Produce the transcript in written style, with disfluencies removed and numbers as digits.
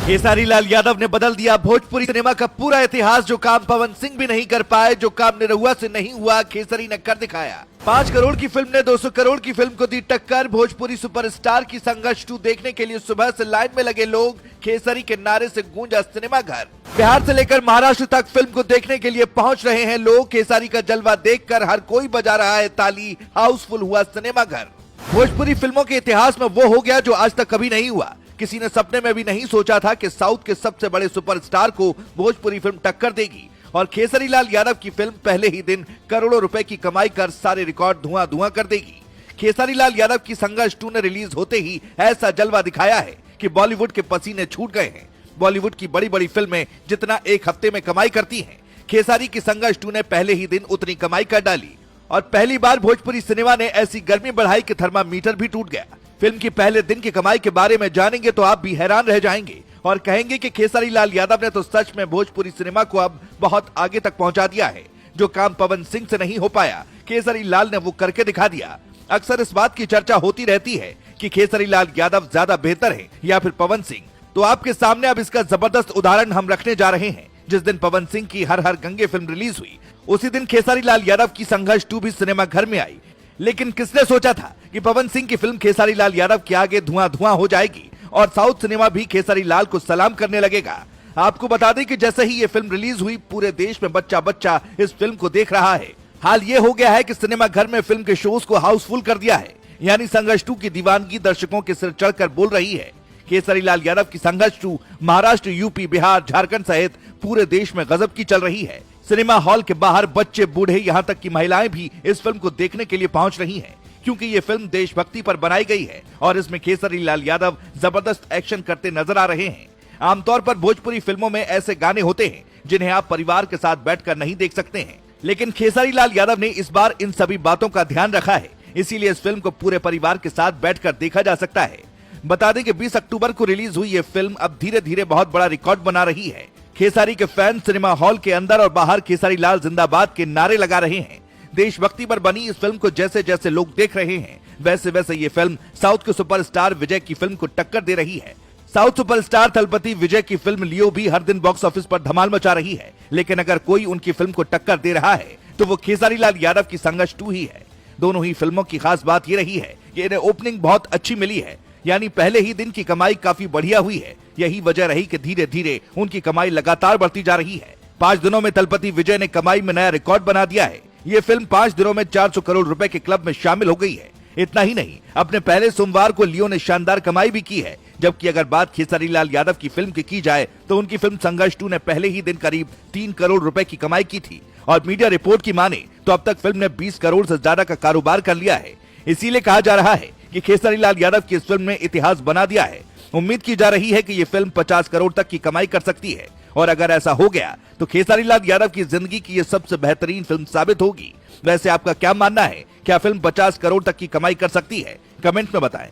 खेसारी लाल यादव ने बदल दिया भोजपुरी सिनेमा का पूरा इतिहास। जो काम पवन सिंह भी नहीं कर पाए, जो काम निरहुआ से नहीं हुआ, खेसारी ने कर दिखाया। 5 करोड़ की फिल्म ने 200 करोड़ की फिल्म को दी टक्कर। भोजपुरी सुपरस्टार की संघर्ष 2 देखने के लिए सुबह से लाइन में लगे लोग। खेसारी के नारे से गूंजा सिनेमा घर। बिहार से लेकर महाराष्ट्र तक फिल्म को देखने के लिए पहुंच रहे हैं लोग। खेसारी का जलवा देखकर हर कोई बजा रहा है ताली। हाउसफुल हुआ सिनेमा घर। भोजपुरी फिल्मों के इतिहास में वो हो गया जो आज तक कभी नहीं हुआ। किसी ने सपने में भी नहीं सोचा था कि साउथ के सबसे बड़े सुपरस्टार को भोजपुरी फिल्म टक्कर देगी और खेसारी लाल यादव की फिल्म पहले ही दिन करोड़ों रुपए की कमाई कर सारे रिकॉर्ड धुआं धुआं कर देगी। खेसारी लाल यादव की संघर्ष 2 ने रिलीज होते ही ऐसा जलवा दिखाया है कि बॉलीवुड के पसीने छूट गए हैं। बॉलीवुड की बड़ी बड़ी फिल्में जितना एक हफ्ते में कमाई करती हैं, खेसारी की संघर्ष 2 ने पहले ही दिन उतनी कमाई कर डाली और पहली बार भोजपुरी सिनेमा ने ऐसी गर्मी बढ़ाई कि थर्मामीटर भी टूट गया। फिल्म की पहले दिन की कमाई के बारे में जानेंगे तो आप भी हैरान रह जाएंगे और कहेंगे कि खेसारी लाल यादव ने तो सच में भोजपुरी सिनेमा को अब बहुत आगे तक पहुंचा दिया है। जो काम पवन सिंह से नहीं हो पाया, खेसारी लाल ने वो करके दिखा दिया। अक्सर इस बात की चर्चा होती रहती है कि खेसारी लाल यादव ज्यादा बेहतर है या फिर पवन सिंह। तो आपके सामने अब इसका जबरदस्त उदाहरण हम रखने जा रहे हैं। जिस दिन पवन सिंह की हर हर गंगे फिल्म रिलीज हुई, उसी दिन खेसारी लाल यादव की संघर्ष 2 भी सिनेमा घर में आई। लेकिन किसने सोचा था कि पवन सिंह की फिल्म खेसारी लाल यादव के आगे धुआं धुआं हो जाएगी और साउथ सिनेमा भी खेसारी लाल को सलाम करने लगेगा। आपको बता दें कि जैसे ही ये फिल्म रिलीज हुई, पूरे देश में बच्चा बच्चा इस फिल्म को देख रहा है। हाल ये हो गया है कि सिनेमा घर में फिल्म के शोज को हाउसफुल कर दिया है। यानी संघर्ष 2 की दीवानगी दर्शकों के सिर चढ़कर बोल रही है। खेसारी लाल यादव की संघर्ष 2 महाराष्ट्र, यूपी, बिहार, झारखंड सहित पूरे देश में गजब की चल रही है। सिनेमा हॉल के बाहर बच्चे, बूढ़े, यहाँ तक कि महिलाएं भी इस फिल्म को देखने के लिए पहुंच रही हैं, क्योंकि ये फिल्म देशभक्ति पर बनाई गई है और इसमें खेसारी लाल यादव जबरदस्त एक्शन करते नजर आ रहे हैं। आमतौर पर भोजपुरी फिल्मों में ऐसे गाने होते हैं जिन्हें आप परिवार के साथ बैठकर नहीं देख सकते हैं, लेकिन खेसारी लाल यादव ने इस बार इन सभी बातों का ध्यान रखा है। इसीलिए इस फिल्म को पूरे परिवार के साथ बैठकर देखा जा सकता है। बता दें कि 20 अक्टूबर को रिलीज हुई ये फिल्म अब धीरे धीरे बहुत बड़ा रिकॉर्ड बना रही है। खेसारी के फैन सिनेमा हॉल के अंदर और बाहर खेसारी लाल जिंदाबाद के नारे लगा रहे हैं। देशभक्ति पर बनी इस फिल्म को जैसे जैसे लोग देख रहे हैं, वैसे वैसे ये फिल्म साउथ के सुपरस्टार विजय की फिल्म को टक्कर दे रही है। साउथ सुपरस्टार थलपति विजय की फिल्म लियो भी हर दिन बॉक्स ऑफिस पर धमाल मचा रही है। लेकिन अगर कोई उनकी फिल्म को टक्कर दे रहा है तो वो खेसारी लाल यादव की संघर्ष 2 ही है। दोनों ही फिल्मों की खास बात ये रही है कि इन्हें ओपनिंग बहुत अच्छी मिली है, यानी पहले ही दिन की कमाई काफी बढ़िया हुई है। यही वजह रही कि धीरे धीरे उनकी कमाई लगातार बढ़ती जा रही है। 5 दिनों में थलपति विजय ने कमाई में नया रिकॉर्ड बना दिया है। ये फिल्म 5 दिनों में 400 करोड़ रुपए के क्लब में शामिल हो गई है। इतना ही नहीं, अपने पहले सोमवार को लियो ने शानदार कमाई भी की है। जबकि अगर बात खेसारी लाल यादव की फिल्म की जाए तो उनकी फिल्म संघर्ष 2 ने पहले ही दिन करीब 3 करोड़ रुपए की कमाई की थी और मीडिया रिपोर्ट की माने तो अब तक फिल्म ने 20 करोड़ से ज्यादा का कारोबार कर लिया है। इसीलिए कहा जा रहा है कि खेसारी लाल यादव की इस फिल्म ने इतिहास बना दिया है। उम्मीद की जा रही है कि ये फिल्म 50 करोड़ तक की कमाई कर सकती है और अगर ऐसा हो गया तो खेसारी लाल यादव की जिंदगी की ये सबसे बेहतरीन फिल्म साबित होगी। वैसे आपका क्या मानना है, क्या फिल्म 50 करोड़ तक की कमाई कर सकती है? कमेंट में बताएं।